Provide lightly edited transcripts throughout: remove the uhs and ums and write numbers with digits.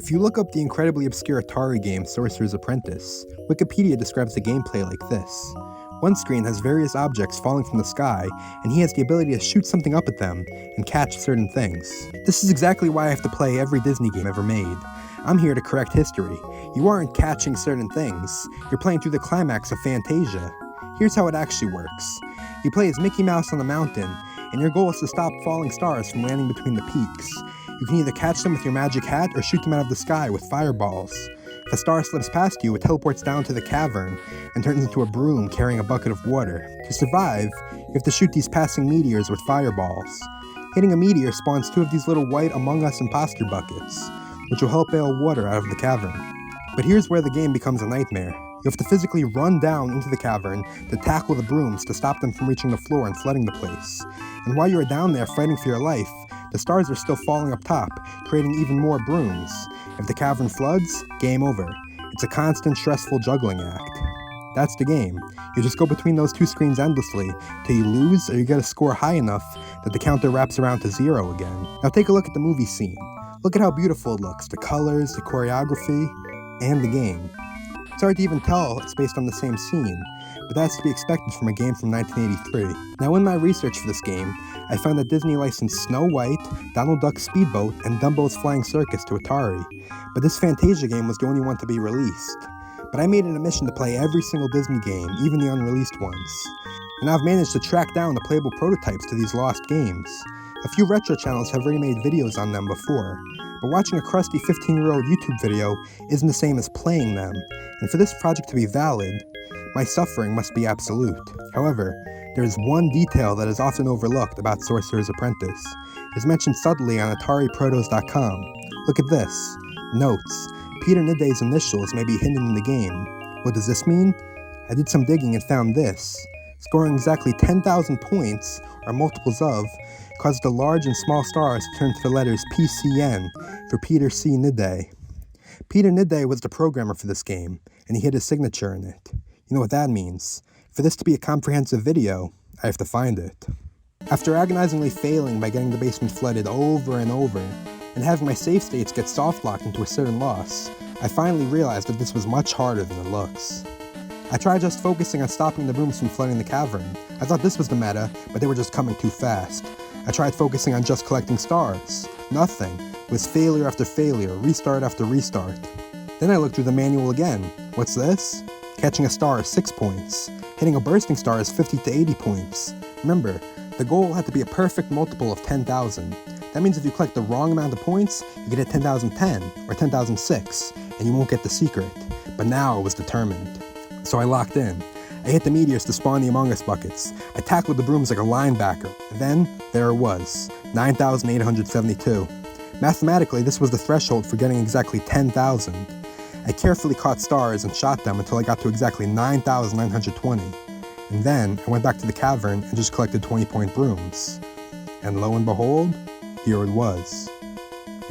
If you look up the incredibly obscure Atari game Sorcerers Apprentice, Wikipedia describes the gameplay like this. One screen has various objects falling from the sky, and he has the ability to shoot something up at them and catch certain things. This is exactly why I have to play every Disney game ever made. I'm here to correct history. You aren't catching certain things, you're playing through the climax of Fantasia. Here's how it actually works. You play as Mickey Mouse on the mountain, and your goal is to stop falling stars from landing between the peaks. You can either catch them with your magic hat or shoot them out of the sky with fireballs. If a star slips past you, it teleports down to the cavern and turns into a broom carrying a bucket of water. To survive, you have to shoot these passing meteors with fireballs. Hitting a meteor spawns 2 of these little white Among Us imposter buckets, which will help bail water out of the cavern. But here's where the game becomes a nightmare. You have to physically run down into the cavern to tackle the brooms to stop them from reaching the floor and flooding the place. And while you are down there fighting for your life, the stars are still falling up top, creating even more brooms. If the cavern floods, game over. It's a constant, stressful juggling act. That's the game. You just go between those 2 screens endlessly, till you lose or you get a score high enough that the counter wraps around to 0 again. Now take a look at the movie scene. Look at how beautiful it looks, the colors, the choreography, and the game. It's hard to even tell it's based on the same scene, but that's to be expected from a game from 1983. Now in my research for this game, I found that Disney licensed Snow White, Donald Duck's Speedboat, and Dumbo's Flying Circus to Atari, but this Fantasia game was the only one to be released. But I made it a mission to play every single Disney game, even the unreleased ones. And I've managed to track down the playable prototypes to these lost games. A few retro channels have already made videos on them before, but watching a crusty 15-year-old YouTube video isn't the same as playing them, and for this project to be valid, my suffering must be absolute. However, there is one detail that is often overlooked about Sorcerer's Apprentice. It is mentioned subtly on AtariProtos.com. Look at this. Notes. Peter Niday's initials may be hidden in the game. What does this mean? I did some digging and found this. Scoring exactly 10,000 points, or multiples of, caused the large and small stars to turn to the letters PCN for Peter C. Niday. Peter Niday was the programmer for this game, and he hid his signature in it. You know what that means. For this to be a comprehensive video, I have to find it. After agonizingly failing by getting the basement flooded over and over, and having my save states get soft-locked into a certain loss, I finally realized that this was much harder than it looks. I tried just focusing on stopping the brooms from flooding the cavern. I thought this was the meta, but they were just coming too fast. I tried focusing on just collecting stars. Nothing. It was failure after failure, restart after restart. Then I looked through the manual again. What's this? Catching a star is 6 points. Hitting a bursting star is 50 to 80 points. Remember, the goal had to be a perfect multiple of 10,000. That means if you collect the wrong amount of points, you get a 10,010 or 10,006, and you won't get the secret. But now I was determined. So I locked in. I hit the meteors to spawn the Among Us buckets. I tackled the brooms like a linebacker. Then, there it was, 9,872. Mathematically, this was the threshold for getting exactly 10,000. I carefully caught stars and shot them until I got to exactly 9,920. And then, I went back to the cavern and just collected 20-point brooms. And lo and behold, here it was.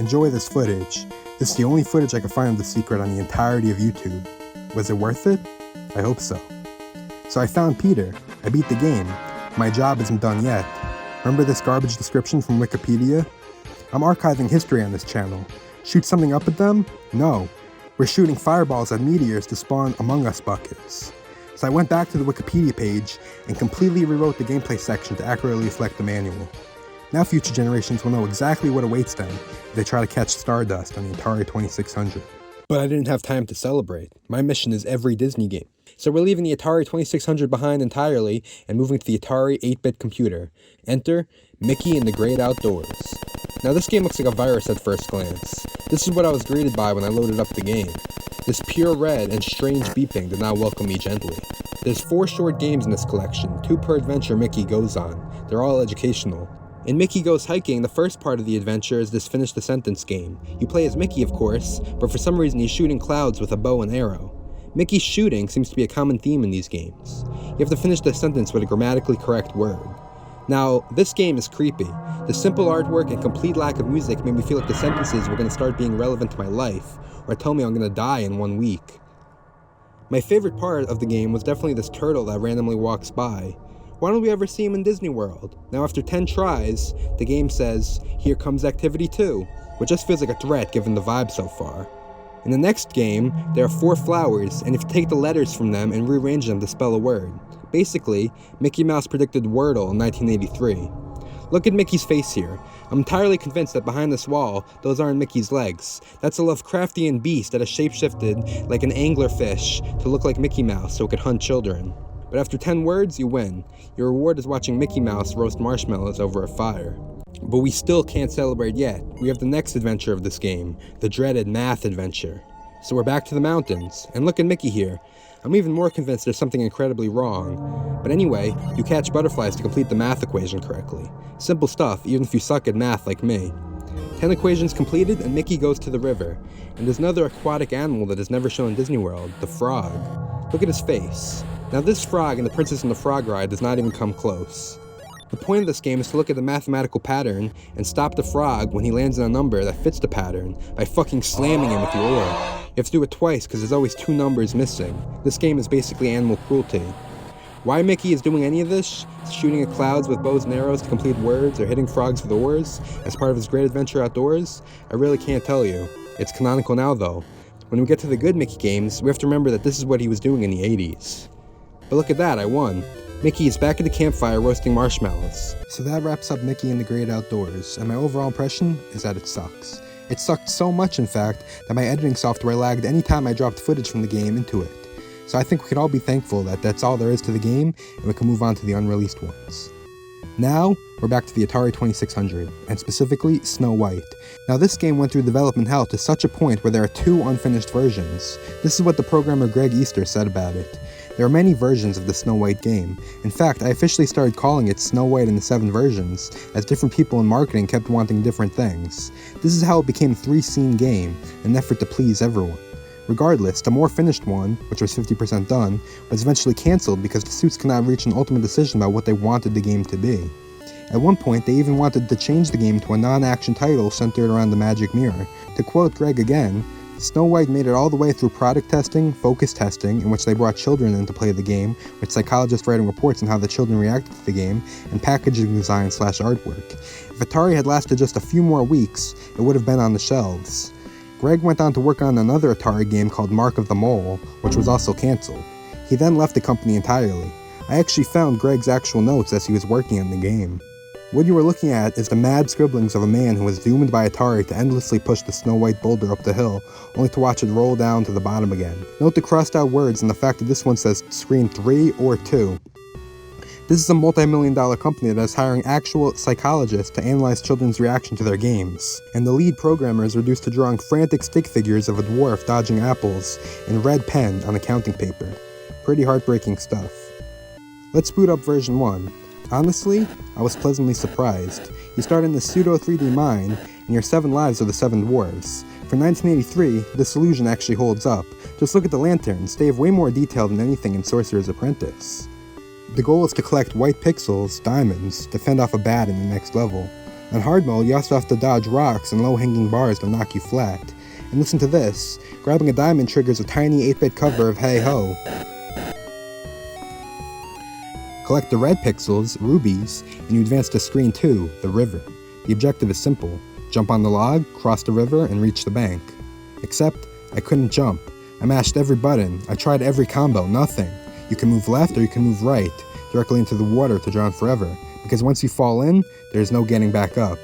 Enjoy this footage. This is the only footage I could find of the secret on the entirety of YouTube. Was it worth it? I hope so. So I found Peter. I beat the game. My job isn't done yet. Remember this garbage description from Wikipedia? I'm archiving history on this channel. Shoot something up at them? No. We're shooting fireballs at meteors to spawn Among Us buckets. So I went back to the Wikipedia page and completely rewrote the gameplay section to accurately reflect the manual. Now future generations will know exactly what awaits them if they try to catch Stardust on the Atari 2600. But I didn't have time to celebrate. My mission is every Disney game. So we're leaving the Atari 2600 behind entirely and moving to the Atari 8-bit computer. Enter Mickey in the Great Outdoors. Now this game looks like a virus at first glance. This is what I was greeted by when I loaded up the game. This pure red and strange beeping did not welcome me gently. There's 4 short games in this collection, 2 per adventure Mickey goes on. They're all educational. In Mickey Goes Hiking, the first part of the adventure is this finish the sentence game. You play as Mickey, of course, but for some reason he's shooting clouds with a bow and arrow. Mickey's shooting seems to be a common theme in these games. You have to finish the sentence with a grammatically correct word. Now, this game is creepy. The simple artwork and complete lack of music made me feel like the sentences were going to start being relevant to my life, or tell me I'm going to die in 1 week. My favorite part of the game was definitely this turtle that randomly walks by. Why don't we ever see him in Disney World? Now after 10 tries, the game says, here comes Activity 2, which just feels like a threat given the vibe so far. In the next game, there are 4 flowers, and if you take the letters from them and rearrange them to spell a word. Basically, Mickey Mouse predicted Wordle in 1983. Look at Mickey's face here. I'm entirely convinced that behind this wall, those aren't Mickey's legs. That's a Lovecraftian beast that has shapeshifted like an anglerfish to look like Mickey Mouse so it could hunt children. But after 10 words, you win. Your reward is watching Mickey Mouse roast marshmallows over a fire. But we still can't celebrate yet. We have the next adventure of this game, the dreaded math adventure. So we're back to the mountains, and look at Mickey here. I'm even more convinced there's something incredibly wrong. But anyway, you catch butterflies to complete the math equation correctly. Simple stuff, even if you suck at math like me. 10 equations completed, and Mickey goes to the river. And there's another aquatic animal that is never shown in Disney World, the frog. Look at his face. Now this frog in the Princess and the Frog ride does not even come close. The point of this game is to look at the mathematical pattern and stop the frog when he lands in a number that fits the pattern by fucking slamming him with your oar. You have to do it twice because there's always 2 numbers missing. This game is basically animal cruelty. Why Mickey is doing any of this, shooting at clouds with bows and arrows to complete words or hitting frogs with oars as part of his great adventure outdoors, I really can't tell you. It's canonical now though. When we get to the good Mickey games, we have to remember that this is what he was doing in the 80s. But look at that, I won. Mickey is back at the campfire roasting marshmallows. So that wraps up Mickey in the Great Outdoors, and my overall impression is that it sucks. It sucked so much, in fact, that my editing software lagged anytime I dropped footage from the game into it. So I think we can all be thankful that that's all there is to the game, and we can move on to the unreleased ones. Now, we're back to the Atari 2600, and specifically Snow White. Now this game went through development hell to such a point where there are 2 unfinished versions. This is what the programmer Greg Easter said about it. There are many versions of the Snow White game. In fact, I officially started calling it Snow White in the 7 versions, as different people in marketing kept wanting different things. This is how it became a 3-scene game, in an effort to please everyone. Regardless, the more finished one, which was 50% done, was eventually cancelled because the suits could not reach an ultimate decision about what they wanted the game to be. At one point, they even wanted to change the game to a non-action title centered around the magic mirror. To quote Greg again, Snow White made it all the way through product testing, focus testing, in which they brought children in to play the game, with psychologists writing reports on how the children reacted to the game, and packaging design/artwork. If Atari had lasted just a few more weeks, it would have been on the shelves. Greg went on to work on another Atari game called Mark of the Mole, which was also cancelled. He then left the company entirely. I actually found Greg's actual notes as he was working on the game. What you are looking at is the mad scribblings of a man who was doomed by Atari to endlessly push the Snow White boulder up the hill, only to watch it roll down to the bottom again. Note the crossed out words and the fact that this one says screen 3 or 2. This is a multi-million-dollar company that is hiring actual psychologists to analyze children's reaction to their games, and the lead programmer is reduced to drawing frantic stick figures of a dwarf dodging apples in red pen on accounting paper. Pretty heartbreaking stuff. Let's boot up version 1. Honestly, I was pleasantly surprised. You start in this pseudo 3D mine, and your 7 lives are the 7 dwarves. For 1983, this illusion actually holds up. Just look at the lanterns, they have way more detail than anything in Sorcerer's Apprentice. The goal is to collect white pixels, diamonds, to fend off a bat in the next level. On hard mode, you also have to dodge rocks and low-hanging bars to knock you flat. And listen to this, grabbing a diamond triggers a tiny 8-bit cover of Hey Ho. Collect the red pixels, rubies, and you advance to screen 2, the river. The objective is simple. Jump on the log, cross the river, and reach the bank. Except, I couldn't jump. I mashed every button. I tried every combo, nothing. You can move left or you can move right, directly into the water to drown forever, because once you fall in, there's no getting back up.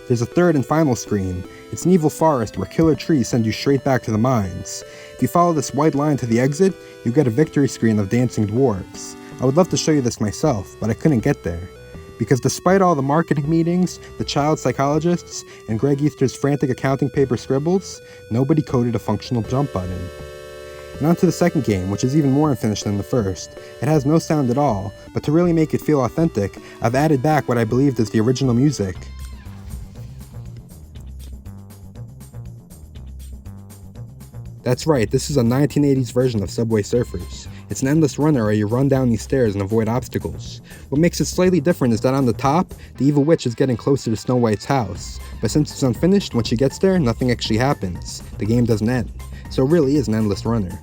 There's a third and final screen. It's an evil forest where killer trees send you straight back to the mines. If you follow this white line to the exit, you get a victory screen of dancing dwarves. I would love to show you this myself, but I couldn't get there. Because despite all the marketing meetings, the child psychologists, and Greg Easter's frantic accounting paper scribbles, nobody coded a functional jump button. And on to the second game, which is even more unfinished than the first. It has no sound at all, but to really make it feel authentic, I've added back what I believed is the original music. That's right, this is a 1980s version of Subway Surfers. It's an endless runner where you run down these stairs and avoid obstacles. What makes it slightly different is that on the top, the evil witch is getting closer to Snow White's house. But since it's unfinished, when she gets there, nothing actually happens. The game doesn't end. So it really is an endless runner.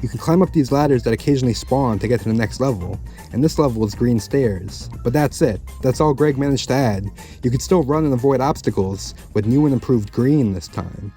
You can climb up these ladders that occasionally spawn to get to the next level, and this level is green stairs. But that's it. That's all Greg managed to add. You could still run and avoid obstacles with new and improved green this time.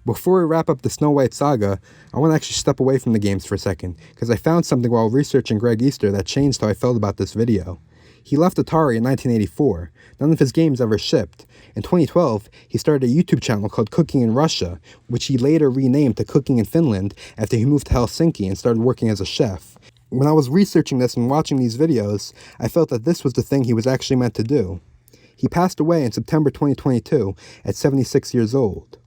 Before we wrap up the Snow White saga, I want to actually step away from the games for a second, because I found something while researching Greg Easter that changed how I felt about this video. He left Atari in 1984. None of his games ever shipped. In 2012, he started a YouTube channel called Cooking in Russia, which he later renamed to Cooking in Finland after he moved to Helsinki and started working as a chef. When I was researching this and watching these videos, I felt that this was the thing he was actually meant to do. He passed away in September 2022 at 76 years old.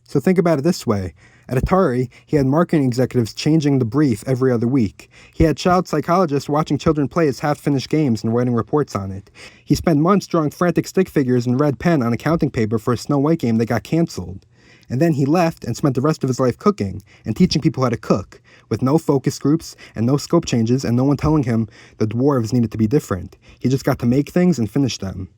So think about it this way. At Atari, he had marketing executives changing the brief every other week. He had child psychologists watching children play his half-finished games and writing reports on it. He spent months drawing frantic stick figures in red pen on accounting paper for a Snow White game that got canceled. And then he left and spent the rest of his life cooking and teaching people how to cook, with no focus groups and no scope changes and no one telling him the dwarves needed to be different. He just got to make things and finish them.